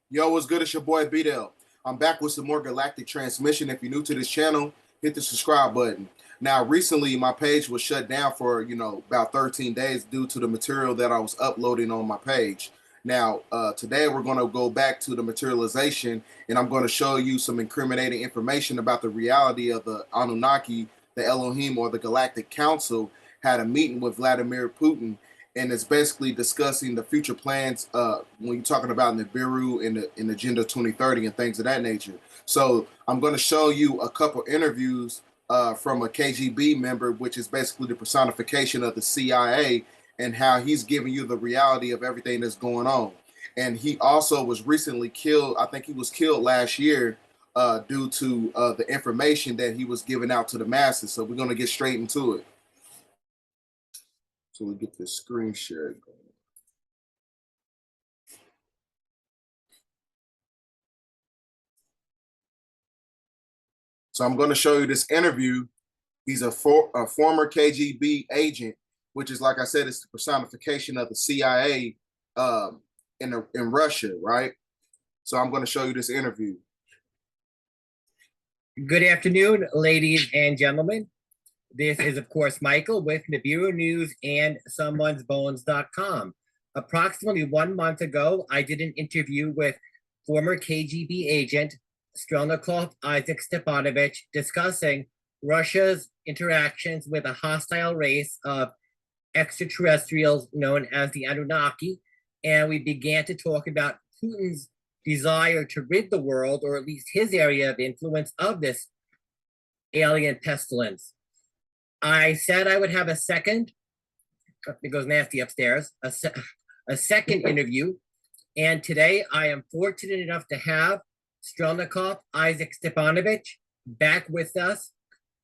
Yo, what's good? It's your boy B-Del. I'm back with some more galactic transmission. If you're new to this channel, hit the subscribe button. Now, recently, my page was shut down for, about 13 days due to the material that I was uploading on my page. Now, today we're going to go back to the materialization, and I'm going to show you some incriminating information about the reality of the Anunnaki, the Elohim, or the Galactic Council had a meeting with Vladimir Putin, and it's basically discussing the future plans when you're talking about Nibiru and in Agenda 2030 and things of that nature. So I'm going to show you a couple interviews from a KGB member, which is basically the personification of the CIA, and how he's giving you the reality of everything that's going on. And he also was recently killed. I think he was killed last year due to the information that he was giving out to the masses. So we're going to get straight into it. So we get this screen share going. So I'm going to show you this interview. He's a former KGB agent, which is, like I said, it's the personification of the CIA in Russia, right? So I'm going to show you this interview. Good afternoon, ladies and gentlemen. This is, of course, Michael with Nibiru News and Someone'sBones.com. Approximately 1 month ago, I did an interview with former KGB agent Strelnikov Isaac Stepanovich discussing Russia's interactions with a hostile race of extraterrestrials known as the Anunnaki, and we began to talk about Putin's desire to rid the world, or at least his area of influence, of this alien pestilence. I said I would have a second, it goes nasty upstairs, a second interview. And today I am fortunate enough to have Strelnikov Isaac Stepanovich back with us.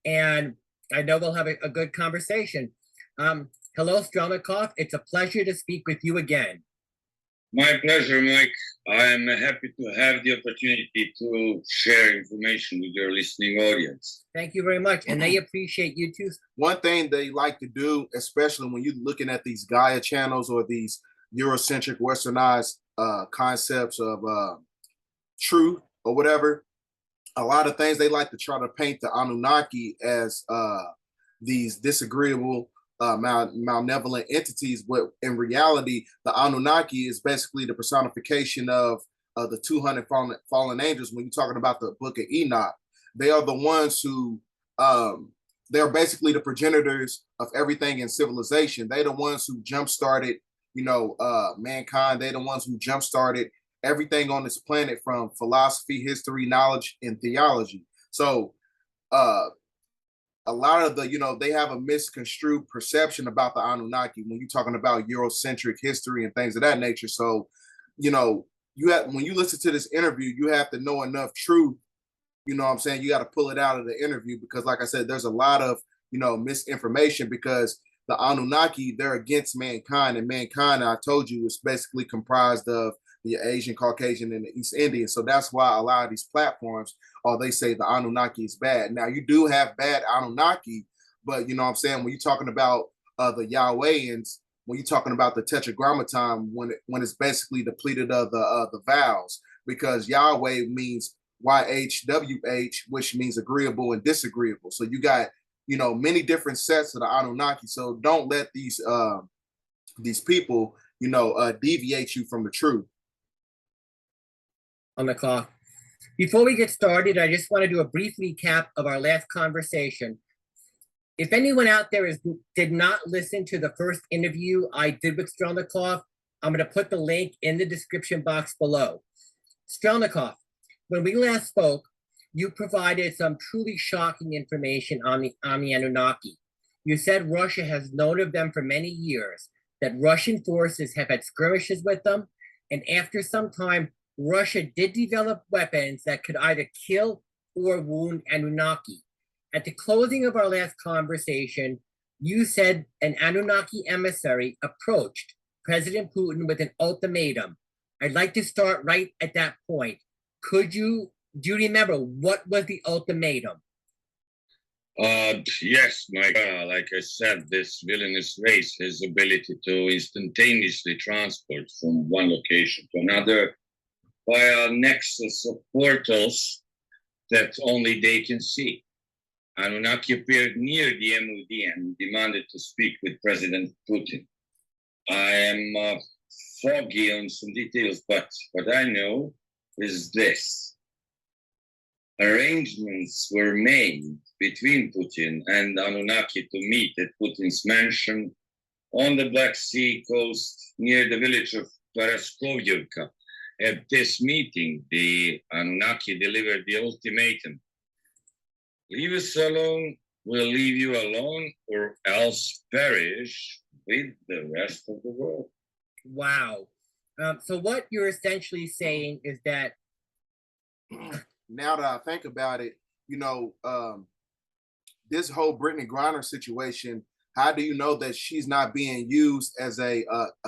And I know we'll have a good conversation. Hello, Strelnikov. It's a pleasure to speak with you again. My pleasure, Mike. I'm happy to have the opportunity to share information with your listening audience. Thank you very much. And they appreciate you too. One thing they like to do, especially when you're looking at these Gaia channels or these Eurocentric westernized concepts of truth or whatever, a lot of things they like to try to paint the Anunnaki as these disagreeable malevolent entities, but in reality, the Anunnaki is basically the personification of the 200 fallen angels. When you're talking about the Book of Enoch, they are the ones who they're basically the progenitors of everything in civilization. They're the ones who jump-started, mankind. They're the ones who jump-started everything on this planet, from philosophy, history, knowledge, and theology. So a lot of the, they have a misconstrued perception about the Anunnaki when you're talking about Eurocentric history and things of that nature. So, when you listen to this interview, you have to know enough truth. You know what I'm saying? You got to pull it out of the interview because, like I said, there's a lot of, misinformation, because the Anunnaki, they're against mankind, and mankind, I told you, is basically comprised of the Asian, Caucasian, and the East Indian. So that's why a lot of these platforms, they say the Anunnaki is bad. Now, you do have bad Anunnaki, but you know what I'm saying, when you're talking about the Yahwehians, when you're talking about the Tetragrammaton, when it's basically depleted of the vowels, because Yahweh means YHWH, which means agreeable and disagreeable. So you got, many different sets of the Anunnaki. So don't let these people, deviate you from the truth. On the clock. Before we get started, I just want to do a brief recap of our last conversation. If anyone out there did not listen to the first interview I did with Strelnikov, I'm going to put the link in the description box below. Strelnikov, when we last spoke, you provided some truly shocking information on the Anunnaki. You said Russia has known of them for many years, that Russian forces have had skirmishes with them, and after some time, Russia did develop weapons that could either kill or wound Anunnaki. At the closing of our last conversation, you said an Anunnaki emissary approached President Putin with an ultimatum. I'd like to start right at that point. Do you remember what was the ultimatum? Yes, Mike. Like I said, this villainous race has the ability to instantaneously transport from one location to another by a nexus of portals that only they can see. Anunnaki appeared near the MOD and demanded to speak with President Putin. I am foggy on some details, but what I know is this. Arrangements were made between Putin and Anunnaki to meet at Putin's mansion on the Black Sea coast near the village of Paraskovivka. At this meeting, the Anunnaki delivered the ultimatum. Leave us alone, we'll leave you alone, or else perish with the rest of the world. Wow. So what you're essentially saying is that now that I think about it, this whole Brittany Griner situation, how do you know that she's not being used as a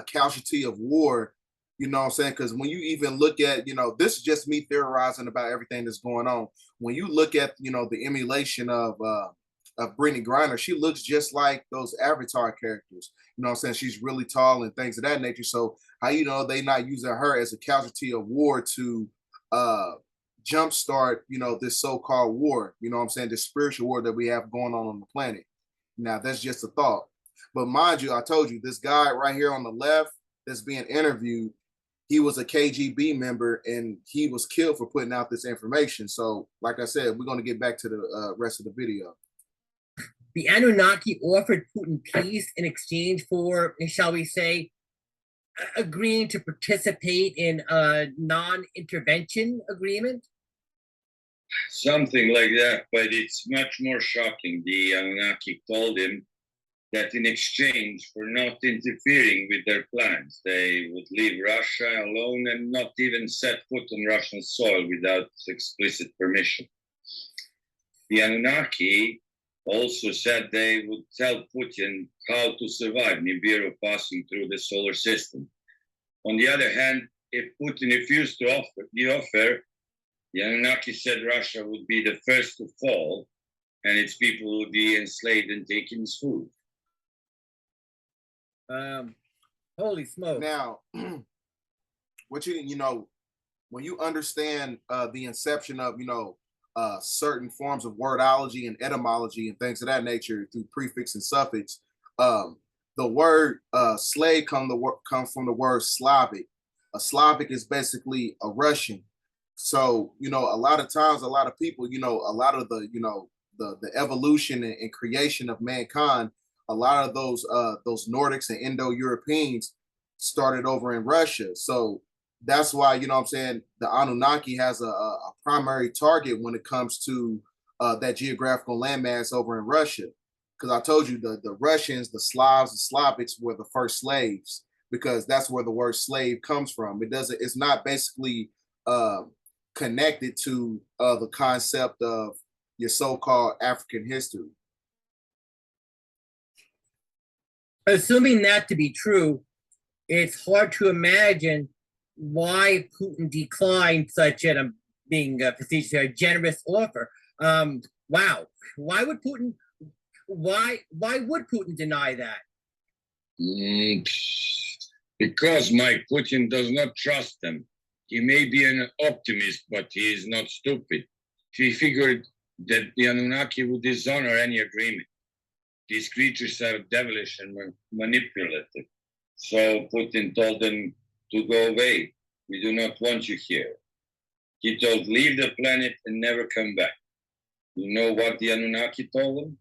casualty of war? You know what I'm saying? Because when you even look at, this is just me theorizing about everything that's going on. When you look at, the emulation of Brittany Griner, she looks just like those Avatar characters. You know what I'm saying? She's really tall and things of that nature. So how they not using her as a casualty of war to jumpstart, this so-called war, you know what I'm saying, this spiritual war that we have going on the planet. Now, that's just a thought. But mind you, I told you, this guy right here on the left that's being interviewed, he was a KGB member and he was killed for putting out this information. So, like I said, we're going to get back to the rest of the video. The Anunnaki offered Putin peace in exchange for, shall we say, agreeing to participate in a non-intervention agreement? Something like that, but it's much more shocking. The Anunnaki told him that in exchange for not interfering with their plans, they would leave Russia alone and not even set foot on Russian soil without explicit permission. The Anunnaki also said they would tell Putin how to survive Nibiru passing through the solar system. On the other hand, if Putin refused to offer the Anunnaki said Russia would be the first to fall and its people would be enslaved and taken as food. Holy smoke. Now, what when you understand the inception of, certain forms of wordology and etymology and things of that nature through prefix and suffix, the word slave comes from the word Slavic. A Slavic is basically a Russian. So, a lot of times, a lot of people, a lot of the, the evolution and creation of mankind, a lot of those Nordics and Indo-Europeans started over in Russia. So that's why, the Anunnaki has a primary target when it comes to that geographical landmass over in Russia. Because I told you the Russians, the Slavs, the Slavics were the first slaves, because that's where the word slave comes from. It's not basically connected to the concept of your so-called African history. Assuming that to be true, it's hard to imagine why Putin declined such a being facetious, a generous offer. Wow, why would Putin deny that? Because Mike, Putin does not trust them. He may be an optimist, but he is not stupid. He figured that the Anunnaki would dishonor any agreement. These creatures are devilish and manipulative. So Putin told them to go away. We do not want you here. He told, leave the planet and never come back. You know what the Anunnaki told them?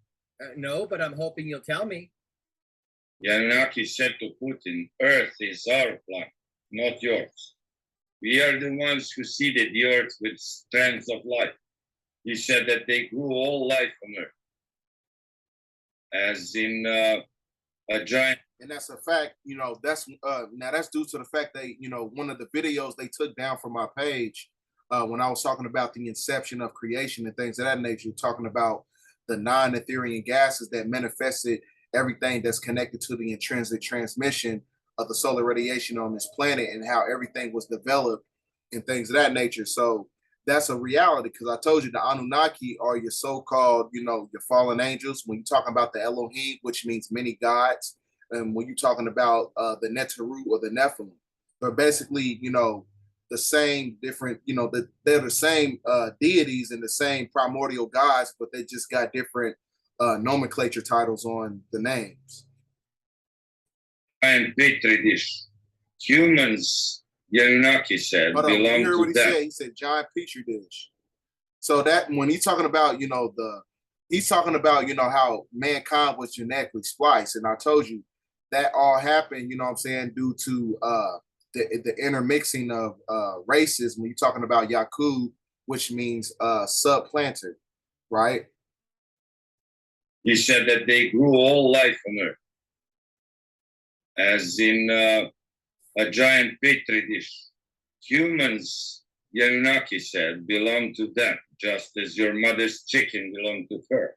No, but I'm hoping you'll tell me. The Anunnaki said to Putin, Earth is our planet, not yours. We are the ones who seeded the Earth with strands of life. He said that they grew all life on Earth. As in a giant. And that's a fact, that's now that's due to the fact that, one of the videos they took down from my page when I was talking about the inception of creation and things of that nature, talking about the non-Ethereal gases that manifested everything that's connected to the intrinsic transmission of the solar radiation on this planet and how everything was developed and things of that nature. So that's a reality, because I told you the Anunnaki are your so-called, your fallen angels. When you're talking about the Elohim, which means many gods, and when you're talking about the Neteru or the Nephilim, they're basically, the same different, they're the same deities and the same primordial gods, but they just got different nomenclature titles on the names. And petri dish. Humans, the Anunnaki said, Hold on, you belong heard what to he them. said? He said giant petri dish. So that when he's talking about, he's talking about, how mankind was genetically spliced. And I told you that all happened, due to the intermixing of races when you're talking about Yakub, which means subplanted, right? He said that they grew all life on Earth, as in a giant petri dish. Humans, the Anunnaki said, belong to them, just as your mother's chicken belonged to her.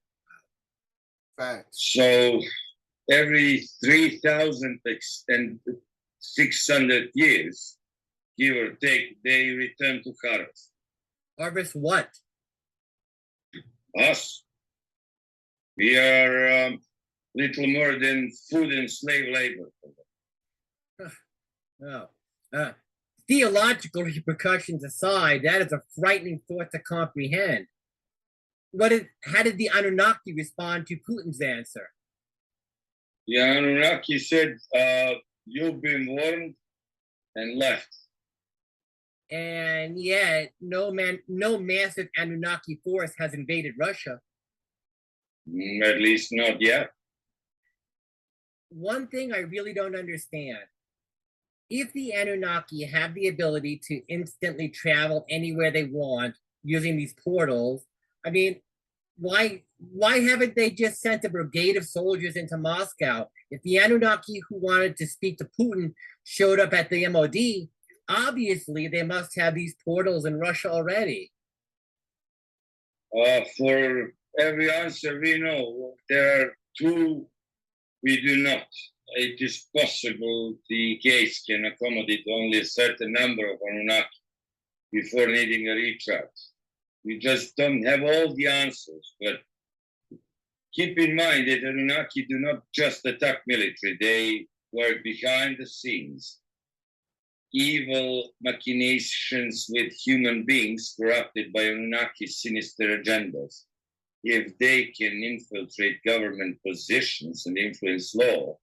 Facts. So every 3,600 years, give or take, they return to harvest. Harvest what? Us. We are little more than food and slave labor. Oh. Theological repercussions aside, that is a frightening thought to comprehend. How did the Anunnaki respond to Putin's answer? The Anunnaki said, you've been warned, and left. And yet, no massive Anunnaki force has invaded Russia. At least not yet. One thing I really don't understand. If the Anunnaki have the ability to instantly travel anywhere they want using these portals, I mean, why haven't they just sent a brigade of soldiers into Moscow? If the Anunnaki who wanted to speak to Putin showed up at the MOD, obviously they must have these portals in Russia already. For every answer we know, there are two we do not. It is possible the case can accommodate only a certain number of Anunnaki before needing a recharge. We just don't have all the answers, but keep in mind that Anunnaki do not just attack military, they work behind the scenes. Evil machinations with human beings corrupted by Anunnaki's sinister agendas. If they can infiltrate government positions and influence law,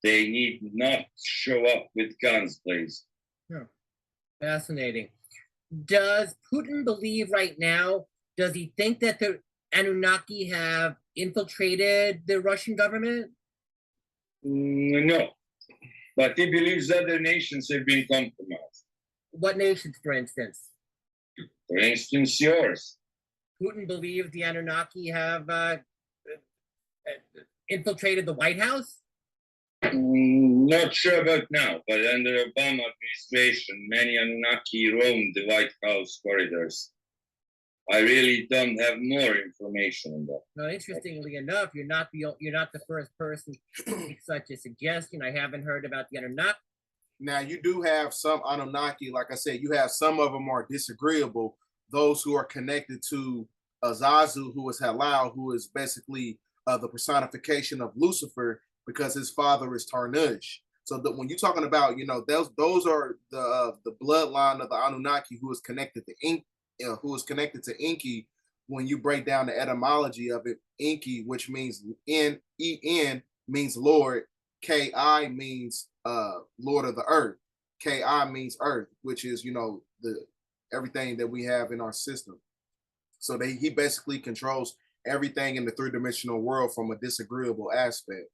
they need not show up with guns blazing. Yeah. Fascinating. Does Putin believe right now, does he think that the Anunnaki have infiltrated the Russian government? No, but he believes other nations have been compromised. What nations, for instance? For instance, yours. Putin believes the Anunnaki have infiltrated the White House? Not sure about now, but under Obama administration, many Anunnaki roamed the White House corridors. I really don't have more information on that. No, interestingly enough, you're not the first person to make such a suggestion. I haven't heard about the Anunnaki. Now you do have some Anunnaki, like I said, you have some of them are disagreeable. Those who are connected to Azazel, who is Halal, who is basically the personification of Lucifer, because his father is Tarnush. So that when you're talking about, those are the bloodline of the Anunnaki who is connected to Enki. When you break down the etymology of it, Enki, which means En means Lord, Ki means Lord of the Earth, Ki means Earth, which is the everything that we have in our system. So he basically controls everything in the three-dimensional world from a disagreeable aspect.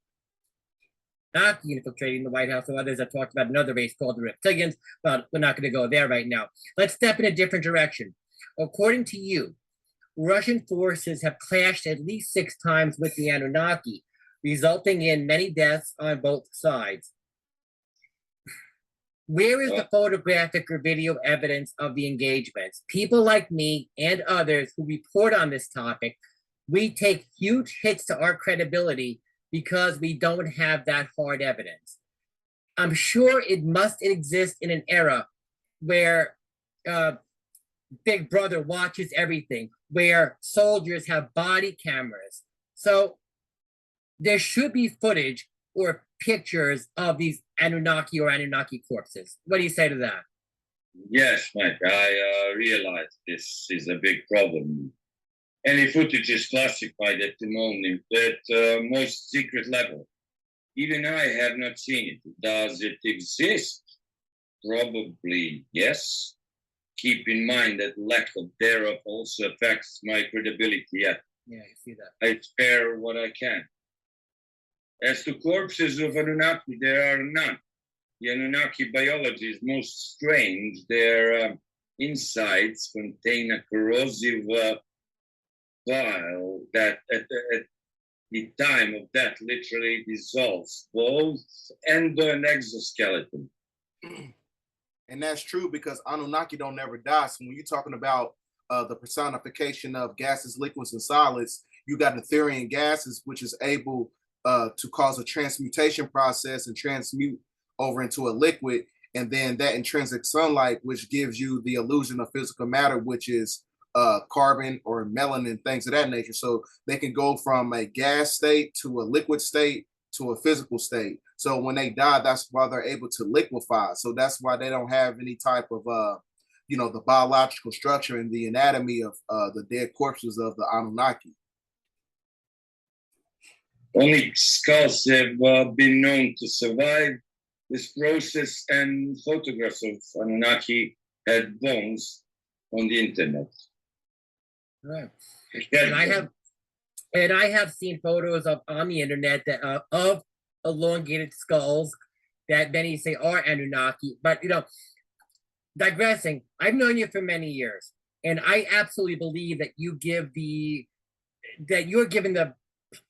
Not infiltrating the White House, or others have talked about another race called the reptilians, but we're not going to go there right now. Let's step in a different direction. According to you, Russian forces have clashed at least 6 times with the Anunnaki, resulting in many deaths on both sides. Where is the photographic or video evidence of the engagements? People like me and others who report on this topic, we take huge hits to our credibility because we don't have that hard evidence. I'm sure it must exist in an era where Big Brother watches everything, where soldiers have body cameras. So there should be footage or pictures of these Anunnaki or Anunnaki corpses. What do you say to that? Yes, Mike, I realize this is a big problem. Any footage is classified at the moment at most secret level. Even I have not seen it. Does it exist? Probably yes. Keep in mind that lack of thereof also affects my credibility. Yeah, I see that. I spare what I can. As to corpses of Anunnaki, there are none. The Anunnaki biology is most strange. Their insides contain a corrosive bile that at the time of death literally dissolves both endo and exoskeleton. And that's true because Anunnaki don't never die. So when you're talking about the personification of gases, liquids, and solids, you got Etherian gases, which is able to cause a transmutation process and transmute over into a liquid. And then that intrinsic sunlight, which gives you the illusion of physical matter, which is carbon or melanin, things of that nature. So they can go from a gas state to a liquid state to a physical state. So when they die, that's why they're able to liquefy. So that's why they don't have any type of the biological structure and the anatomy of the dead corpses of the Anunnaki. Only skulls have been known to survive this process, and photographs of Anunnaki had bones on the internet. Right. And I have seen photos of on the internet that of elongated skulls that many say are Anunnaki. But digressing, I've known you for many years, and I absolutely believe that you're given the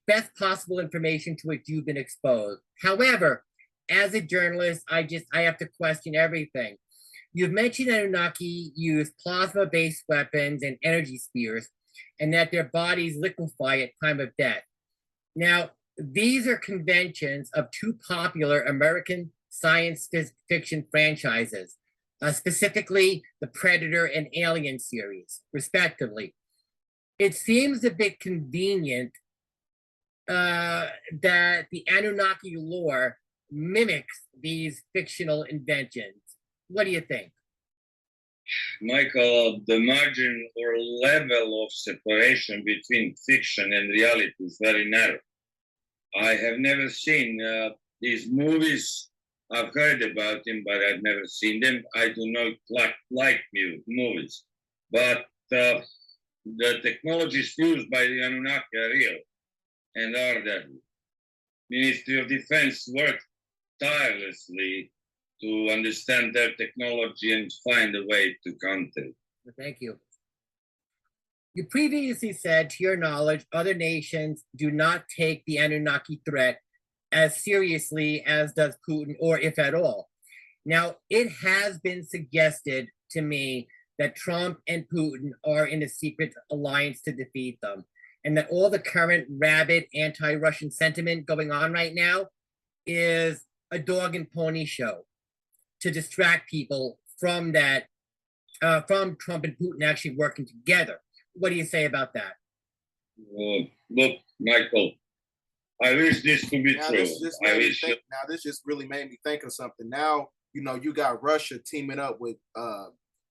best possible information to which you've been exposed. However, as a journalist, I have to question everything. You've mentioned Anunnaki use plasma-based weapons and energy spears, and that their bodies liquefy at time of death. Now, these are conventions of two popular American science fiction franchises, specifically the Predator and Alien series, respectively. It seems a bit convenient that the Anunnaki lore mimics these fictional inventions. What do you think? Michael, the margin or level of separation between fiction and reality is very narrow. I have never seen these movies. I've heard about them, but I've never seen them. I do not like movies. But the technologies used by the Anunnaki are real and are deadly. Ministry of Defense worked tirelessly to understand their technology and find a way to counter it. Thank you. You previously said, to your knowledge, other nations do not take the Anunnaki threat as seriously as does Putin, or if at all. Now, it has been suggested to me that Trump and Putin are in a secret alliance to defeat them, and that all the current rabid anti-Russian sentiment going on right now is a dog and pony show to distract people from that, from Trump and Putin actually working together. What do you say about that? Look, Michael, I wish this to be true. This just really made me think of something. Now, you got Russia teaming up with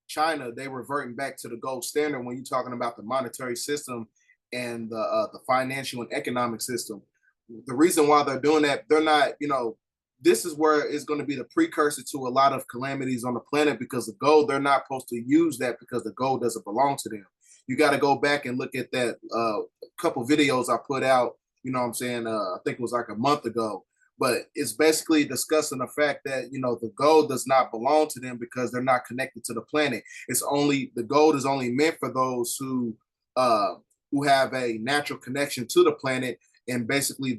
China. They reverting back to the gold standard when you're talking about the monetary system and the financial and economic system. The reason why they're doing that, they're not, this is where it's going to be the precursor to a lot of calamities on the planet, because the gold, they're not supposed to use that because the gold doesn't belong to them. You got to go back and look at that couple videos I put out, I think it was like a month ago, but it's basically discussing the fact that, the gold does not belong to them because they're not connected to the planet. The gold is only meant for those who have a natural connection to the planet. And basically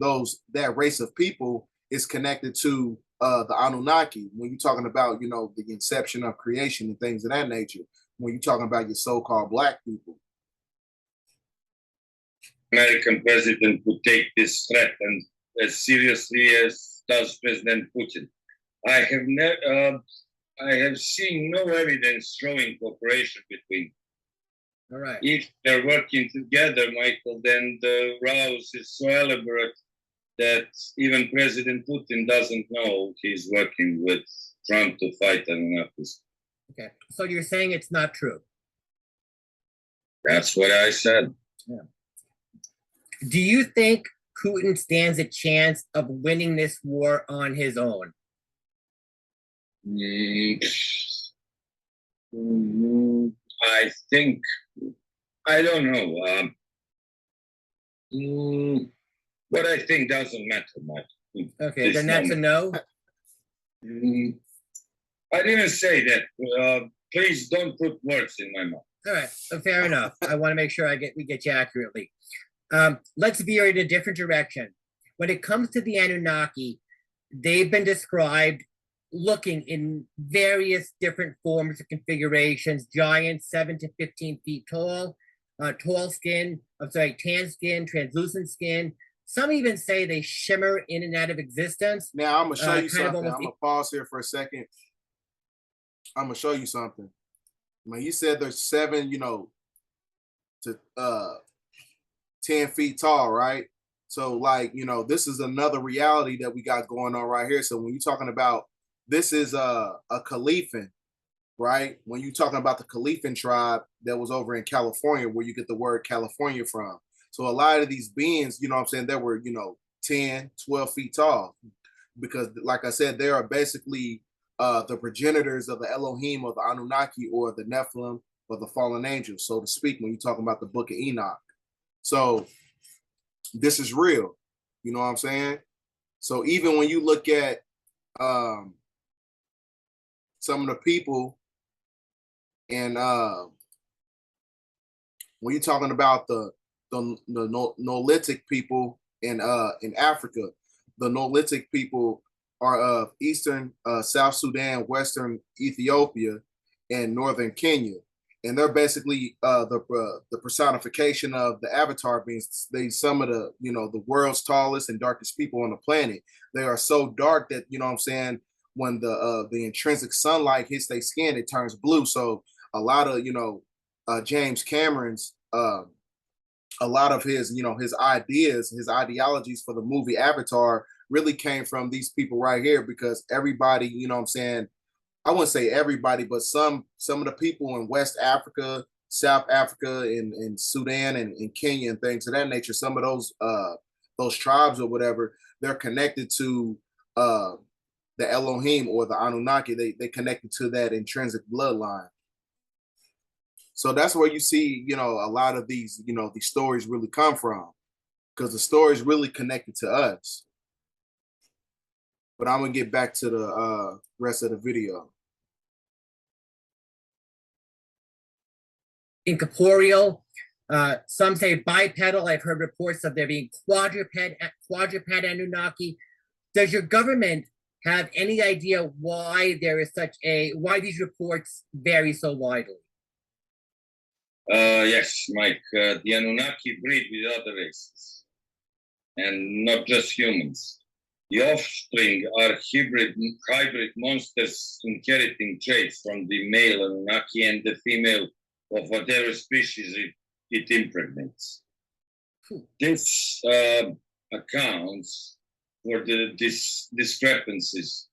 that race of people is connected to the Anunnaki. When you're talking about, the inception of creation and things of that nature, when you're talking about your so-called Black people. American president would take this threat and as seriously as does President Putin. I have seen no evidence showing cooperation between. All right. If they're working together, Michael, then the rouse is so elaborate that even President Putin doesn't know he's working with Trump to fight Anunnakis. Okay, so you're saying it's not true. That's what I said. Do you think Putin stands a chance of winning this war on his own? I think, I don't know. What I think doesn't matter much. Okay, then that's a no. I didn't say that. Please don't put words in my mouth. All right, fair enough. I want to make sure we get you accurately. Let's veer in a different direction. When it comes to the Anunnaki, they've been described looking in various different forms and configurations: giant, 7 to 15 feet tall, tan skin, translucent skin. Some even say they shimmer in and out of existence. Now I'm gonna show you something. almost I'm gonna pause here for a second. I'm gonna show you something. When you said there's 7, to 10 feet tall, right? So like, this is another reality that we got going on right here. So when you're talking about, this is a Khalifan, right? When you're talking about the Khalifan tribe that was over in California, where you get the word California from. So a lot of these beings, you know what I'm saying, that were, 10, 12 feet tall, because like I said, they are basically the progenitors of the Elohim, or the Anunnaki, or the Nephilim, or the fallen angels, so to speak, when you're talking about the book of Enoch. So this is real, you know what I'm saying? So even when you look at some of the people, and when you're talking about the Neolithic people in Africa, the Neolithic people are of Eastern South Sudan, Western Ethiopia, and Northern Kenya. And they're basically the personification of the Avatar beings. They some of the world's tallest and darkest people on the planet. They are so dark that, you know what I'm saying, when the intrinsic sunlight hits their skin, it turns blue. So a lot of James Cameron's a lot of his his ideas, his ideologies for the movie Avatar really came from these people right here, because everybody, you know what I'm saying, I wouldn't say everybody, but some of the people in West Africa, South Africa, in Sudan, and in Kenya, and things of that nature, some of those tribes or whatever, they're connected to the Elohim or the Anunnaki. They connected to that intrinsic bloodline. So that's where you see, a lot of these stories really come from, because the stories really connected to us. But I'm gonna get back to the rest of the video. Incorporeal, some say bipedal. I've heard reports of there being quadruped Anunnaki. Does your government have any idea why why these reports vary so widely? Yes, Mike. The Anunnaki breed with other races, and not just humans. The offspring are hybrid monsters inheriting traits from the male Anunnaki and the female of whatever species it impregnates. This accounts for these discrepancies.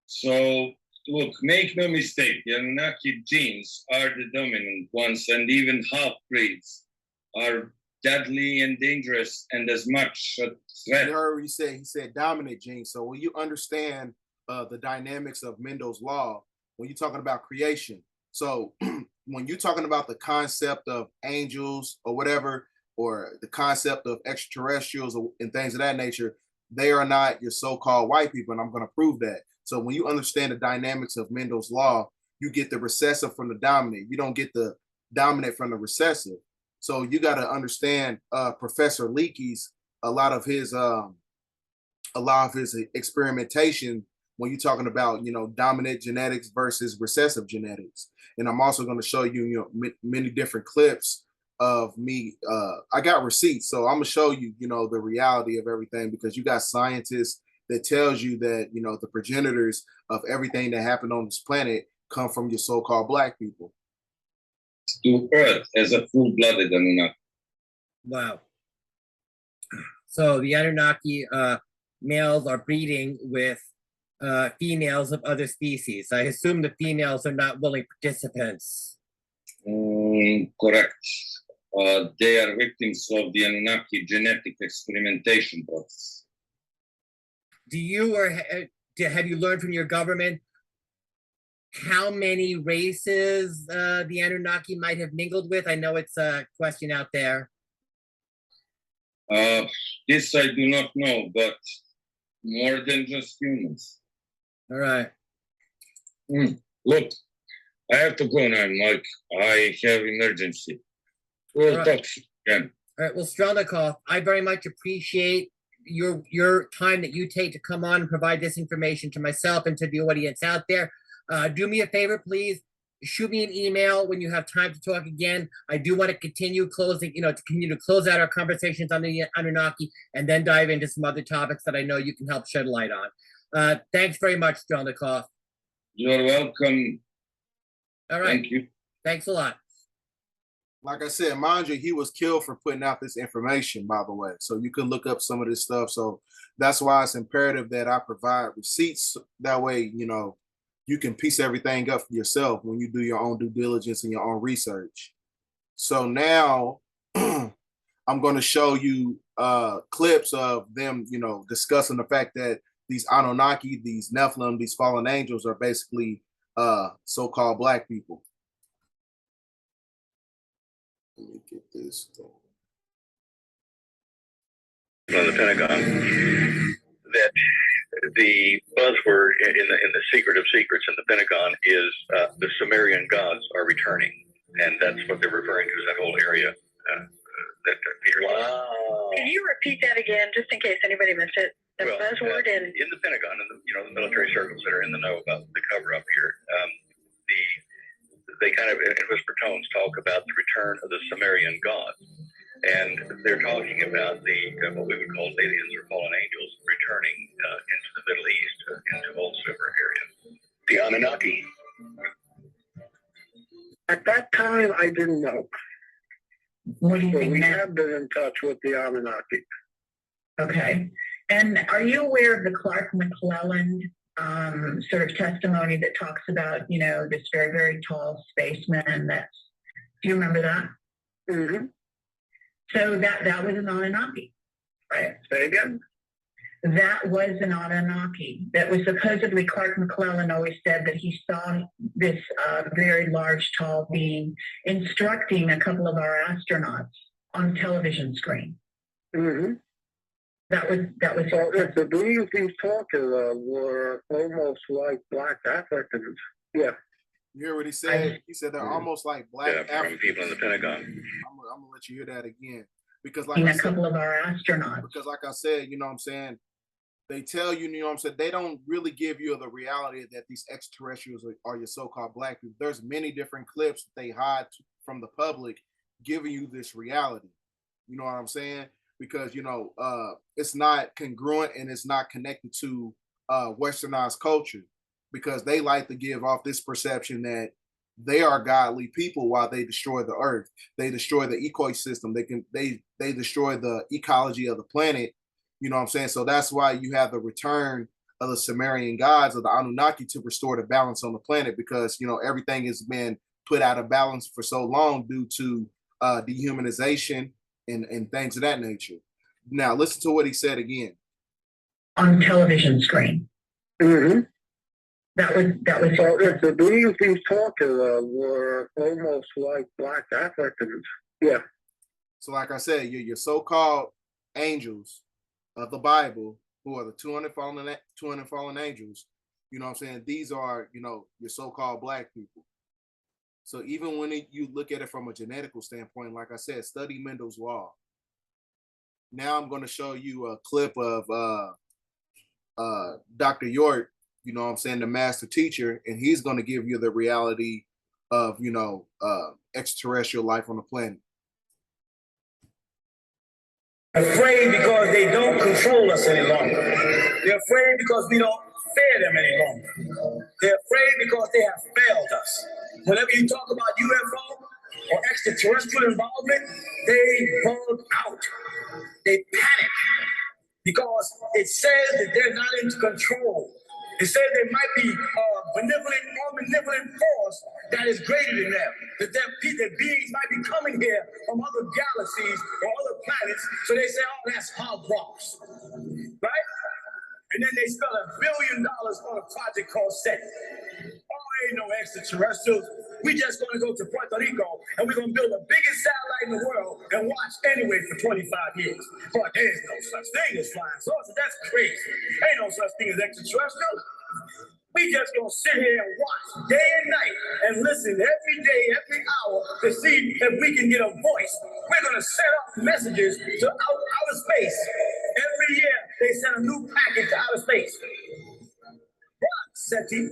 So, look, make no mistake, the Anunnaki genes are the dominant ones, and even half-breeds are deadly and dangerous and as much a threat. You heard he said dominant genes. So when you understand the dynamics of Mendel's law, when you're talking about creation, so when you're talking about the concept of angels or whatever, or the concept of extraterrestrials and things of that nature, they are not your so-called white people, and I'm going to prove that. So when you understand the dynamics of Mendel's law, you get the recessive from the dominant. You don't get the dominant from the recessive. So you got to understand Professor Leakey's a lot of his experimentation when you're talking about dominant genetics versus recessive genetics. And I'm also going to show you many different clips of me. I got receipts, so I'm gonna show you the reality of everything, because you got scientists that tells you that the progenitors of everything that happened on this planet come from your so-called black people. To Earth as a full-blooded Anunnaki. Wow. So the Anunnaki males are breeding with females of other species. I assume the females are not willing participants. Correct. They are victims of the Anunnaki genetic experimentation process. Do you or have you learned from your government how many races the Anunnaki might have mingled with? I know it's a question out there. This I do not know, but more than just humans. All right. Look, I have to go now, Mike. I have emergency. We'll All talk right. again. All right. Well, Strelnikov, I very much appreciate your time that you take to come on and provide this information to myself and to the audience out there. Do me a favor, please. Shoot me an email when you have time to talk again. I do want to continue closing, to continue to close out our conversations on the Anunnaki and then dive into some other topics that I know you can help shed light on. Thanks very much, Strelnikov. You're welcome. All right. Thank you. Thanks a lot. Like I said, mind you, he was killed for putting out this information, by the way. So you can look up some of this stuff. So that's why it's imperative that I provide receipts. That way, you can piece everything up for yourself when you do your own due diligence and your own research. So now I'm going to show you clips of them, discussing the fact that these Anunnaki, these Nephilim, these fallen angels are basically so-called black people. Let me get this going. From the Pentagon that the buzzword in the secret of secrets in the Pentagon is the Sumerian gods are returning, and that's what they're referring to as that whole area. Wow. Can you repeat that again, just in case anybody missed it? The buzzword in the Pentagon and the military circles that are in the know about the cover up here. They kind of, in whisper tones, talk about the return of the Sumerian gods. And they're talking about what we would call aliens or fallen angels returning into the Middle East, into Old Silver area. The Anunnaki. At that time, I didn't know. What do you But think we now? have been in touch with the Anunnaki. Okay. And are you aware of the Clark McClelland sort of testimony that talks about, this very, very tall spaceman do you remember that? Mm-hmm. So that was an Anunnaki, right? Say again? That was an Anunnaki. That was supposedly Clark McClelland always said that he saw this very large, tall being instructing a couple of our astronauts on television screen. Mm-hmm. That was. So if the beings he's talking of were almost like black Africans, yeah. You hear what he said? He said they're almost like black Africans. From people in the Pentagon. I'm gonna let you hear that again, because a couple of our astronauts. Because like I said, they tell you, they don't really give you the reality that these extraterrestrials are your so-called black people. There's many different clips that they hide from the public, giving you this reality. You know what I'm saying? Because it's not congruent and it's not connected to westernized culture, because they like to give off this perception that they are godly people while they destroy the earth. They destroy the ecosystem. They destroy the ecology of the planet. You know what I'm saying? So that's why you have the return of the Sumerian gods, of the Anunnaki, to restore the balance on the planet, because everything has been put out of balance for so long due to dehumanization and things of that nature. Now listen to what he said again. On television screen. Mm-hmm. That was. So if the beings he's talking of were almost like black Africans, yeah. So like I said, your so-called angels of the Bible, who are the 200 fallen angels, you know what I'm saying? These are, your so-called black people. So even when you look at it from a genetical standpoint, like I said, study Mendel's law. Now I'm going to show you a clip of Dr. York, the master teacher, and he's going to give you the reality of, extraterrestrial life on the planet. Afraid because they don't control us any longer. They're afraid because we don't fear them any longer. They're afraid because they have failed us. Whenever you talk about UFO or extraterrestrial involvement, they bug out. They panic because it says that they're not in control. They say there might be a benevolent or malevolent force that is greater than them. That beings might be coming here from other galaxies or other planets. So they say, oh, that's hog rocks, right? And then they spend $1 billion on a project called SET. Oh, ain't no extraterrestrials. We just gonna go to Puerto Rico and we're gonna build the biggest satellite in the world and watch anyway for 25 years. But there's no such thing as flying saucers. That's crazy. Ain't no such thing as extraterrestrial. We just gonna sit here and watch day and night and listen every day, every hour to see if we can get a voice. We're gonna set up messages to outer space. Every year they send a new packet to outer space. What, SETI?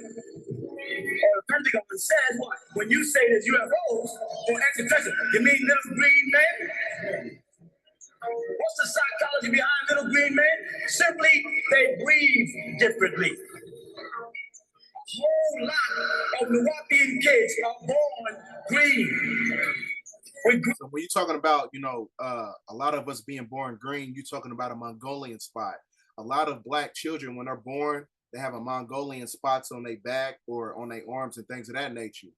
Or the Pentagon says what? When you say there's UFOs or extraterrestrials, you mean little green men? What's the psychology behind little green men? Simply, they breathe differently. A whole lot of Nuwapian kids are born green. So when you're talking about, a lot of us being born green, you're talking about a Mongolian spot. A lot of black children, when they're born, they have a Mongolian spots on their back or on their arms and things of that nature.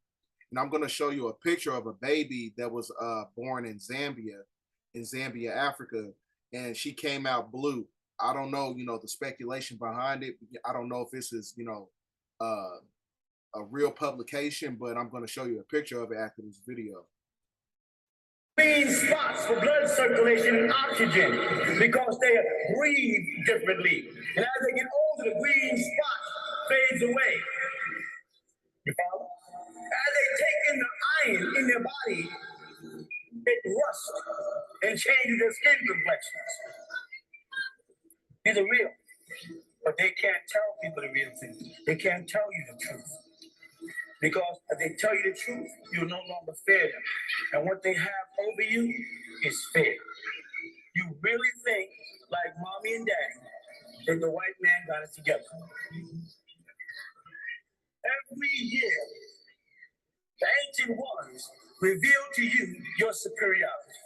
And I'm going to show you a picture of a baby that was born in Zambia, Africa, and she came out blue. I don't know, the speculation behind it. I don't know if this is, a real publication, but I'm going to show you a picture of it after this video. Green spots for blood circulation and oxygen because they breathe differently. And as they get older, the green spot fades away. You follow? As they take in the iron in their body, it rusts and changes their skin complexions. These are real. But they can't tell people the real thing. They can't tell you the truth. Because if they tell you the truth, you'll no longer fear them. And what they have over you is fear. You really think, like mommy and daddy, that the white man got it together. Every year, the ancient ones reveal to you your superiority.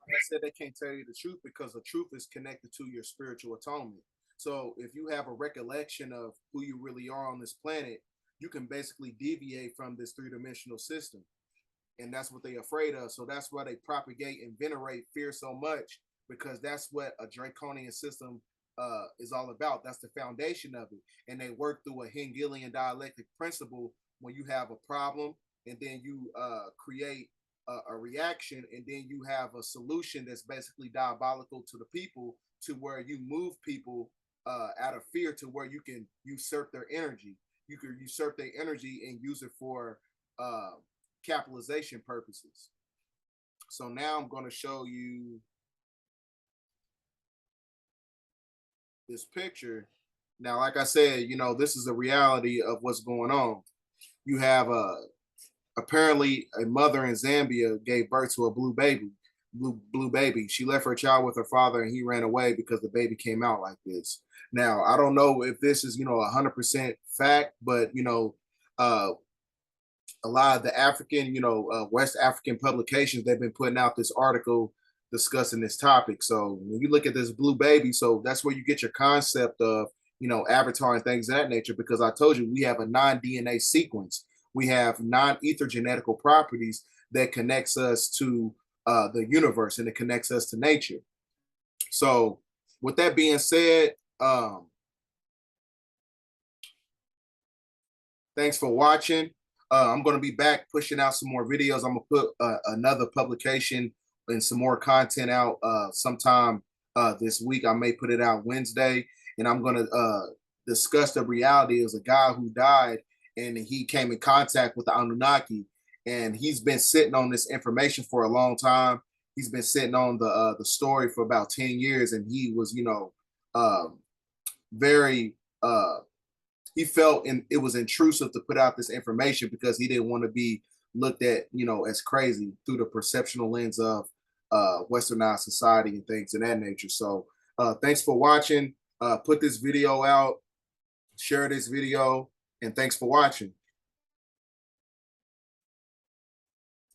I said they can't tell you the truth because the truth is connected to your spiritual atonement. So if you have a recollection of who you really are on this planet, you can basically deviate from this three-dimensional system. And that's what they're afraid of. So that's why they propagate and venerate fear so much, because that's what a draconian system is all about. That's the foundation of it. And they work through a Hegelian dialectic principle when you have a problem and then you create a reaction, and then you have a solution that's basically diabolical to the people, to where you move people out of fear to where you can usurp their energy. You can usurp their energy and use it for capitalization purposes. So now I'm going to show you this picture. Now, like I said, this is a reality of what's going on. You have apparently a mother in Zambia gave birth to a blue baby. She left her child with her father and he ran away because the baby came out like this. Now, I don't know if this is, 100% fact, but, a lot of the African, West African publications, they've been putting out this article discussing this topic. So when you look at this blue baby, so that's where you get your concept of, avatar and things of that nature, because I told you we have a non-DNA sequence. We have non-ether genetical properties that connects us to the universe, and it connects us to nature. So with that being said, thanks for watching. I'm going to be back pushing out some more videos. I'm going to put another publication and some more content out sometime this week. I may put it out Wednesday, and I'm going to discuss the reality of a guy who died and he came in contact with the Anunnaki, and he's been sitting on this information for a long time. He's been sitting on the story for about 10 years, and he was, very he felt it was intrusive to put out this information because he didn't want to be looked at, as crazy through the perceptional lens of westernized society and things of that nature. So thanks for watching. Put this video out, share this video, and thanks for watching.